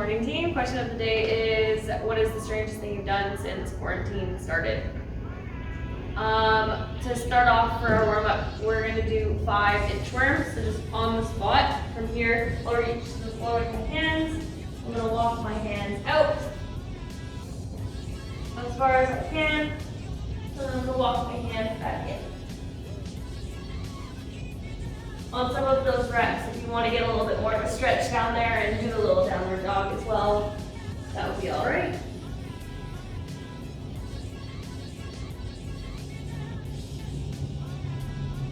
morning team. Question of the day is, what is the strangest thing you've done since quarantine started? To start off for our warm-up, we're going to do 5 inchworms. So just on the spot, from here, I'll reach to the floor with my hands. I'm going to walk my hands out as far as I can. And then I'm going to walk my hands back in. On some of those reps, if you want to get a little bit more of a stretch down there and do the little downward dog as well, that would be all right.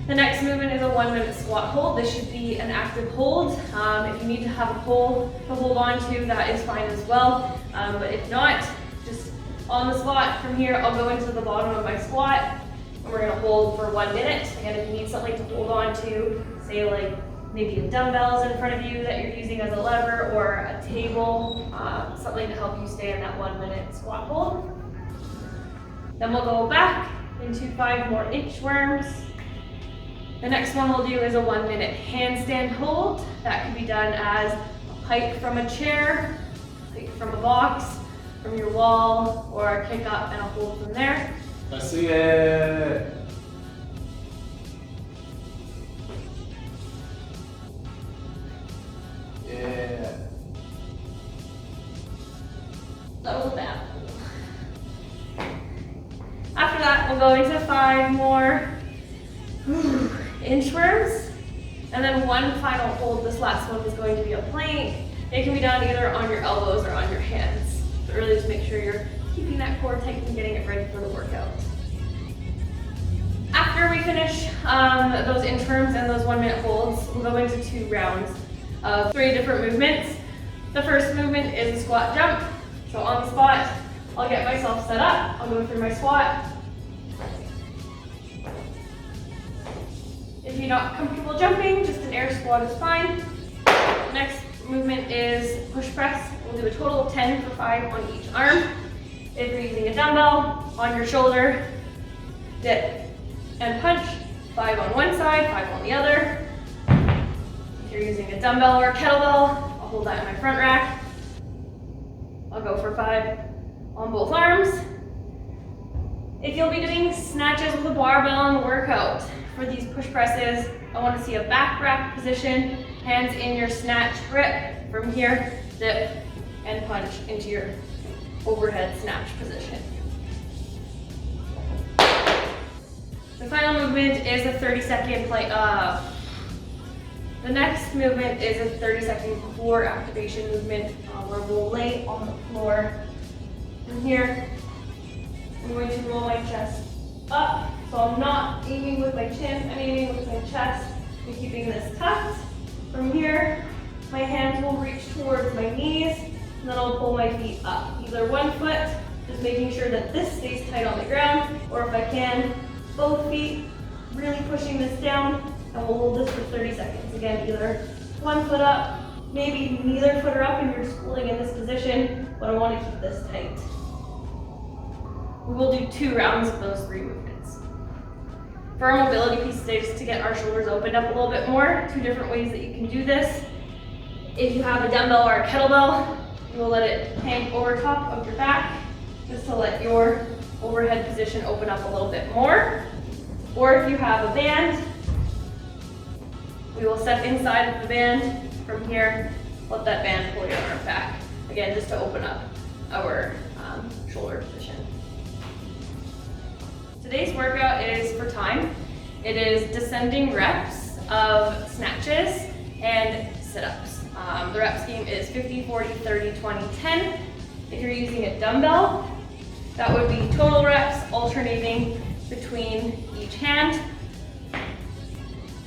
The next movement is a 1-minute squat hold. This should be an active hold. If you need to have a pole to hold on to, that is fine as well. But if not, just on the spot from here, I'll go into the bottom of my squat and we're gonna hold for 1 minute. Again, if you need something to hold on to, say like maybe a dumbbells in front of you that you're using as a lever or a table, something to help you stay in that 1-minute squat hold. Then we'll go back into 5 more inchworms. The next one we'll do is a 1-minute handstand hold. That can be done as a pike from a chair, a pike from a box, from your wall, or a kick up and a hold from there. I see it. Yeah. That was bad. After that, we'll go into 5 more inchworms, and then 1 final hold. This last one is going to be a plank. It can be done either on your elbows or on your hands. But really just make sure you're keeping that core tight and getting it ready for the workout. After we finish those inchworms and those 1-minute holds, we'll go into 2 rounds of 3 different movements. The first movement is a squat jump. So on the spot, I'll get myself set up. I'll go through my squat. If you're not comfortable jumping, just an air squat is fine. Next movement is push press. We'll do a total of 10 for 5 on each arm. If you're using a dumbbell, on your shoulder, dip and punch. 5 on one side, 5 on the other. If you're using a dumbbell or a kettlebell, I'll hold that in my front rack. I'll go for 5 on both arms. If you'll be doing snatches with a barbell in the workout, for these push presses, I want to see a back rack position, hands in your snatch grip. From here, dip and punch into your overhead snatch position. The final movement is a 30-second play. The next movement is a 30-second core activation movement where we'll lay on the floor. From here, I'm going to roll my chest up. So I'm not aiming with my chin, I'm aiming with my chest and keeping this tucked. From here, my hands will reach towards my knees, and then I'll pull my feet up. Either one foot, just making sure that this stays tight on the ground, or if I can, both feet, really pushing this down, and we'll hold this for 30 seconds. Again, either one foot up, maybe neither foot are up and you're just holding in this position, but I want to keep this tight. We will do 2 rounds of those 3 movements. For our mobility piece today, just to get our shoulders opened up a little bit more, 2 different ways that you can do this. If you have a dumbbell or a kettlebell, you will let it hang over top of your back, just to let your overhead position open up a little bit more. Or if you have a band, we will step inside of the band. From here, let that band pull your arm back. Again, just to open up our shoulder position. Today's workout is for time. It is descending reps of snatches and sit-ups. The rep scheme is 50, 40, 30, 20, 10. If you're using a dumbbell, that would be total reps alternating between each hand.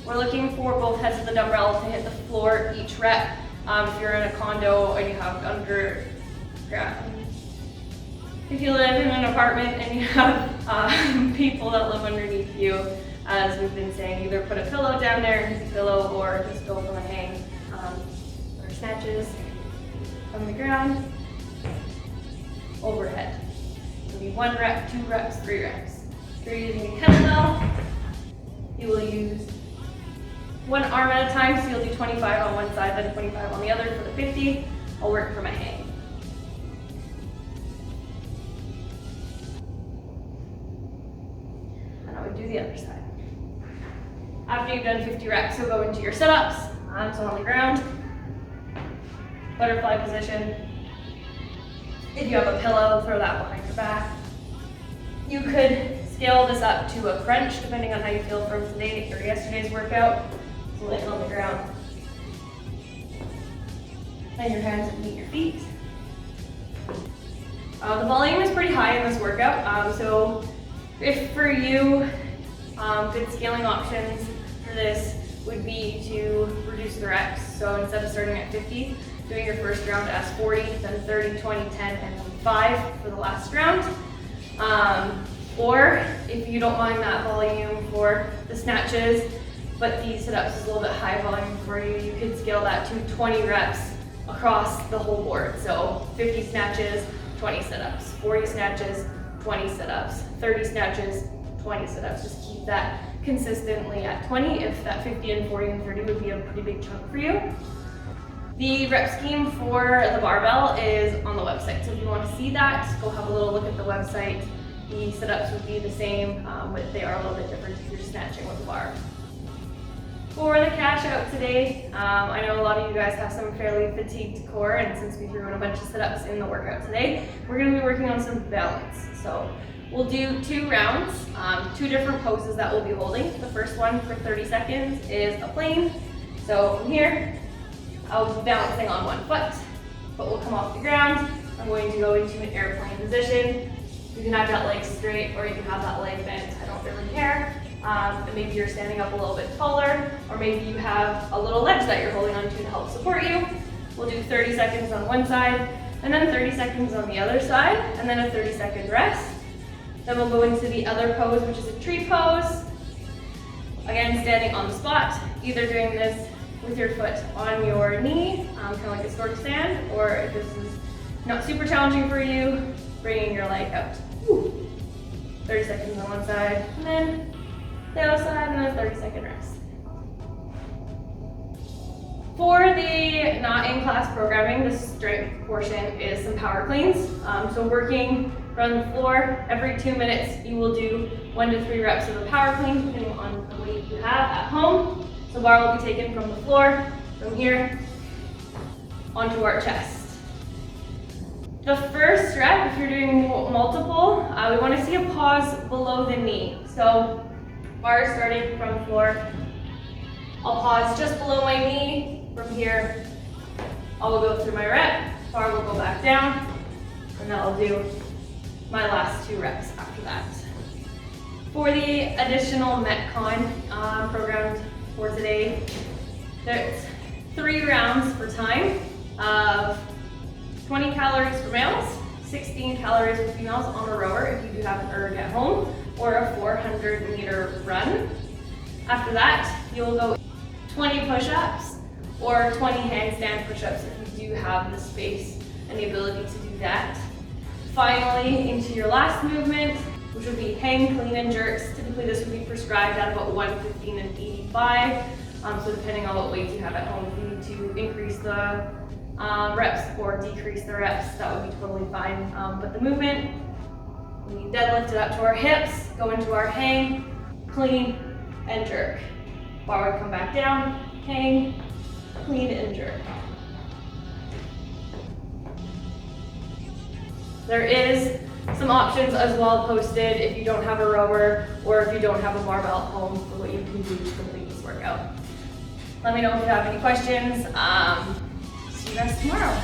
We're looking for both heads of the dumbbell to hit the floor each rep. If you're in a condo and you have underground, if you live in an apartment and you have people that live underneath you, as we've been saying, either put a pillow down there and use a pillow, or just go from a hang, or snatches from the ground, overhead. It'll be 1 rep, 2 reps, 3 reps. If you're using a kettlebell, you will use 1 arm at a time, so you'll do 25 on one side, then 25 on the other for the 50. I'll work from a hang. And I would do the other side. After you've done 50 reps, you'll go into your sit-ups, arms on the ground, butterfly position. If you have a pillow, throw that behind your back. You could scale this up to a crunch, depending on how you feel from today or yesterday's workout. So laying on the ground. Lay your hands underneath your feet. The volume is pretty high in this workout, so if for you, good scaling options for this would be to reduce the reps. So instead of starting at 50, doing your first round as 40, then 30, 20, 10, and then 5 for the last round. Or if you don't mind that volume for the snatches, but the sit-ups is a little bit high volume for you, you could scale that to 20 reps across the whole board. So 50 snatches, 20 sit-ups, 40 snatches, 20 sit-ups, 30 snatches, 20 sit-ups. Just keep that consistently at 20 if that 50 and 40 and 30 would be a pretty big chunk for you. The rep scheme for the barbell is on the website. So if you want to see that, go have a little look at the website. The sit-ups would be the same, but they are a little bit different if you're snatching with a bar. For the cash out today, I know a lot of you guys have some fairly fatigued core, and since we threw in a bunch of sit-ups in the workout today, we're going to be working on some balance. So we'll do 2 rounds, 2 different poses that we'll be holding. The first one for 30 seconds is a plane. So from here, I'll be balancing on one foot, but we'll come off the ground. I'm going to go into an airplane position. You can have that leg straight or you can have that leg bent, I don't really care. And maybe you're standing up a little bit taller, or maybe you have a little ledge that you're holding onto to help support you. We'll do 30 seconds on one side, and then 30 seconds on the other side, and then a 30-second rest. Then we'll go into the other pose, which is a tree pose. Again, standing on the spot, either doing this with your foot on your knee, kind of like a stork stand, or if this is not super challenging for you, bringing your leg out. 30 seconds on one side, and then the other side, and then a 30-second rest. For the not in class programming, the strength portion is some power cleans. So working from the floor, every 2 minutes you will do 1 to 3 reps of a power clean, depending on the weight you have at home. So bar will be taken from the floor, from here, onto our chest. The first rep, if you're doing multiple, we want to see a pause below the knee. So bar starting from floor, I'll pause just below my knee. From here, I will go through my rep, bar will go back down, and then I'll do my last 2 reps after that. For the additional Metcon programmed for today, there's 3 rounds for time of 20 calories for males, 16 calories for females on a rower if you do have an erg at home, or a 400-meter run. After that, you'll go 20 push-ups or 20 handstand push-ups if you do have the space and the ability to do that. Finally, into your last movement, which would be hang, clean, and jerks. Typically this would be prescribed at about 115 and 85. So depending on what weight you have at home, if you need to increase the reps or decrease the reps, that would be totally fine. But the movement, we deadlift it up to our hips, go into our hang, clean, and jerk. Bar would come back down, hang, clean, and jerk. There is some options as well posted if you don't have a rower or if you don't have a barbell at home for what you can do to complete this workout. Let me know if you have any questions. See you guys tomorrow.